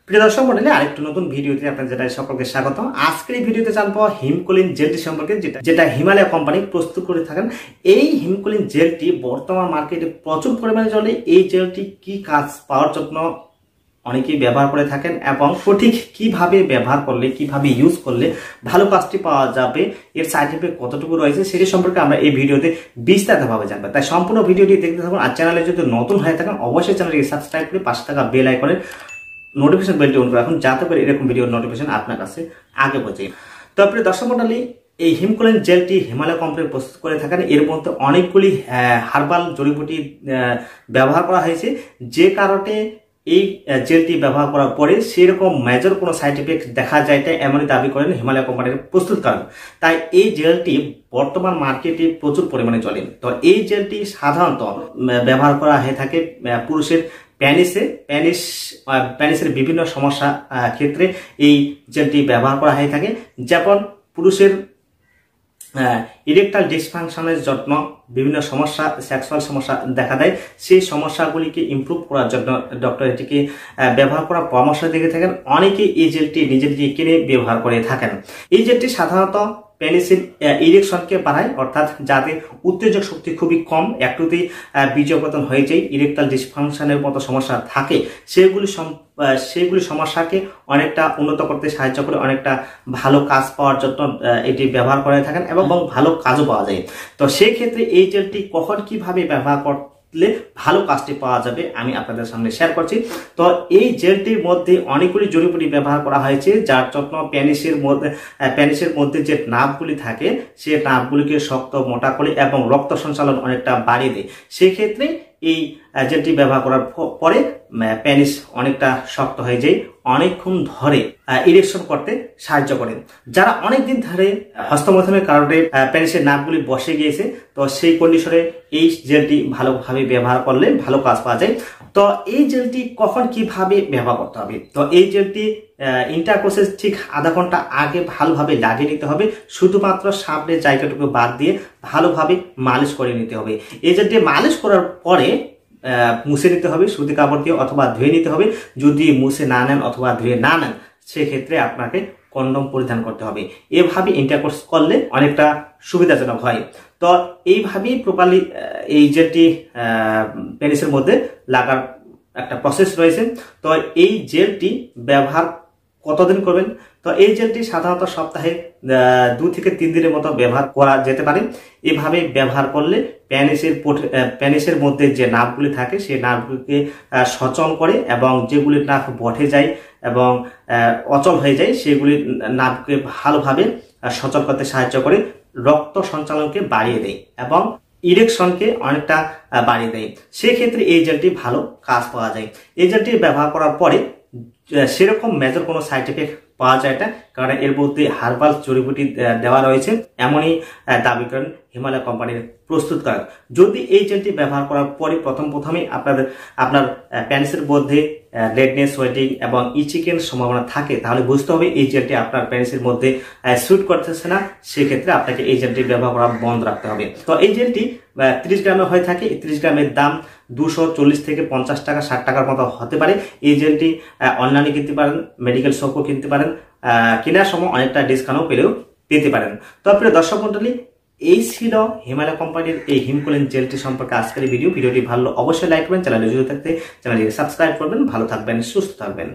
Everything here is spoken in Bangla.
প্রিয় দর্শক মণ্ডলী, আরেকটু নতুন ভিডিওতে আপনাদের জানাই সকলকে স্বাগত। আজকের এই ভিডিওতে জানবো হিমকোলিন জেলটি সম্পর্কে, যেটা হিমালয় কোম্পানি প্রস্তুত করে থাকেন। এই হিমকোলিন জেলটি বর্তমান মার্কেটে প্রচুর পরিমাণে চলে। এই জেলটি কি কাজ পাওয়ার জন্য অনেকেই ব্যবহার করে থাকেন এবং সঠিক কিভাবে ব্যবহার করলে, কিভাবে ইউজ করলে ভালো কাজটি পাওয়া যাবে, এর সাইড ইফেক্ট কতটুকু রয়েছে সেটি সম্পর্কে আমরা এই ভিডিওতে বিস্তারিতভাবে জানবো। তাই সম্পূর্ণ ভিডিওটি দেখতে থাকুন। আর চ্যানেলে যদি নতুন হয়ে থাকেন অবশ্যই চ্যানেলটিকে সাবস্ক্রাইব করে পাশে থাকা বেল আইকনের নোটিফিকেশন বেলটি অন করে রাখুন, যাতে করে এরকম ভিডিওর নোটিফিকেশন আপনার কাছে আগে পৌঁছে। তো প্রিয় দর্শক মণ্ডলী, এই হিমকোলিন জেলটি হিমালয় কোম্পানি প্রস্তুত করে থাকেন। এর মধ্যে অনেকগুলি হার্বাল জড়িবুটি ব্যবহার করা হয়েছে, যে কারণে এই জেলটি ব্যবহার করার পরে সেরকম মেজর কোনো সাইড ইফেক্ট দেখা যায় না, এমনই দাবি করেন হিমালয় কোম্পানির প্রস্তুতকারক। তাই এই জেলটি বর্তমান মার্কেটে প্রচুর পরিমাণে চলে। তো এই জেলটি সাধারণত ব্যবহার করা হয়ে থাকে পুরুষের প্যানিসের বিভিন্ন সমস্যা ক্ষেত্রে এই জেলটি ব্যবহার করা হয়ে থাকে। যেমন পুরুষের ইরেকটাইল ডিসফাংশনের জন্য বিভিন্ন সমস্যা, সেক্সুয়াল সমস্যা দেখা দেয়, সেই সমস্যাগুলিকে ইমপ্রুভ করার জন্য ডক্টর এটিকে ব্যবহার করার পরামর্শ দিয়ে থাকেন। অনেকে এই জেলটি নিজেদেরকে কিনে ব্যবহার করে থাকেন। এই জেলটি সাধারণত পেনিসের ইরেকশনকে বাড়ায়, অর্থাৎ যাদের উত্তেজক শক্তি খুবই কম, একটুতেই বীর্যপতন হয়ে যায়, ইরেকটাইল ডিসফাংশনের মতো সমস্যা থাকে, সেগুলি সমস্যাকে অনেকটা উন্নত করতে সাহায্য করে, অনেকটা ভালো কাজ পাওয়ার জন্য এটি ব্যবহার করে থাকেন এবং ভালো কাজও পাওয়া যায়। তো সেই ক্ষেত্রে এই জেলটি কখন কিভাবে ব্যবহার করলে ভালো কাজটি পাওয়া যাবে আমি আপনাদের সামনে শেয়ার করছি। তো এই জেলটির মধ্যে অনেকগুলি জড়িবুটি ব্যবহার করা হয়েছে, যার জন্য প্যানিসের মধ্যে যে নার্ভগুলি থাকে সেই নার্ভগুলিকে শক্ত মোটা করে এবং রক্ত সঞ্চালন অনেকটা বাড়িয়ে দেয়। সেক্ষেত্রে এই জেলটি ব্যবহার করার পরে প্যানিস অনেকটা শক্ত হয়ে যায়, অনেকক্ষণ ধরে ইরেকশন করতে সাহায্য করে। যারা অনেকদিন ধরে হস্তমৈথুনের কারণে প্যানিসের নার্ভগুলি বসে গিয়েছে, তো সেই কন্ডিশনে এই জেলটি ভালোভাবে ব্যবহার করলে ভালো কাজ পাওয়া যায়। তো এই জেলটি কখন কিভাবে ব্যবহার করতে হবে? তো এই জেলটি ইন্টারকোর্সের ঠিক আধা ঘন্টা আগে ভালোভাবে লাগিয়ে নিতে হবে। শুধুমাত্র সামনের জায়গাটুকু বাদ দিয়ে ভালোভাবে মালিশ করে নিতে হবে। এই জেলটি মালিশ করার পরে মুছে নিতে হবে সুতি কাপড় দিয়ে, অথবা ধুয়ে নিতে হবে। যদি মুছে না নেন অথবা ধুয়ে না নেন, সেক্ষেত্রে আপনাকে কন্ডম পরিধান করতে হবে। এভাবে ইন্টারকোর্স করলে অনেকটা সুবিধাজনক হয়। তো এইভাবেই প্রপারলি এই জেলটি পেনিসের মধ্যে লাগার একটা প্রসেস রয়েছে। তো এই জেলটি ব্যবহার কতদিন করবেন? তো এই জেলটি সাধারণত সপ্তাহে 2 থেকে 3 দিনের মতো ব্যবহার করা যেতে পারে। এভাবে ব্যবহার করলে প্যানিসের মধ্যে যে নার্ভগুলি থাকে সেই নার্ভগুলিকে সচল করে, এবং যেগুলি নার্ভ বটে যায় এবং অচল হয়ে যায় সেগুলি নার্ভকে ভালোভাবে সচল করতে সাহায্য করে, রক্ত সঞ্চালনকে বাড়িয়ে দেয় এবং ইরেকশনকে অনেকটা বাড়িয়ে দেয়। সেক্ষেত্রে এই জেলটি ভালো কাজ পাওয়া যায়। এই জেলটি ব্যবহার করার পরে সেরকম মেজর কোনো সাইড এফেক্ট পাওয়া যায় না, কারণ এর মধ্যে হার্বাল জড়িবুটি দেওয়া রয়েছে, এমনই দাবি করেন হিমালয় কোম্পানির প্রস্তুতকারক। যদি এই জেলটি ব্যবহার করার পরে প্রথমেই আপনার প্যানিসের মধ্যে রেডনেস, সোয়েটিং এবং ইচিকের সম্ভাবনা থাকে, তাহলে বুঝতে হবে এই জেলটি আপনার প্যানিসের মধ্যে স্যুট করতেছে না। সেক্ষেত্রে আপনাকে এই জেলটি ব্যবহার করা বন্ধ রাখতে হবে। তো এই জেলটি 30 গ্রামে হয়ে থাকে। 30 গ্রামের দাম 240 থেকে 50 টাকা, 60 টাকার মতো হতে পারে। এই জেলটি অনলাইনে কিনতে পারেন, মেডিকেল শপও কিনতে পারেন, কেনার সময় অনেকটা ডিসকাউন্টও পেতে পারেন। তো প্রিয় দর্শক মণ্ডলী, এই ছিল হিমালয় কোম্পানির এই হিমকোলিন জেলটি সম্পর্কে আজকের ভিডিওটি ভালো অবশ্যই লাইক করবেন, চ্যানেলে যদি থাকতে চ্যানেলটিকে সাবস্ক্রাইব করবেন। ভালো থাকবেন, সুস্থ থাকবেন।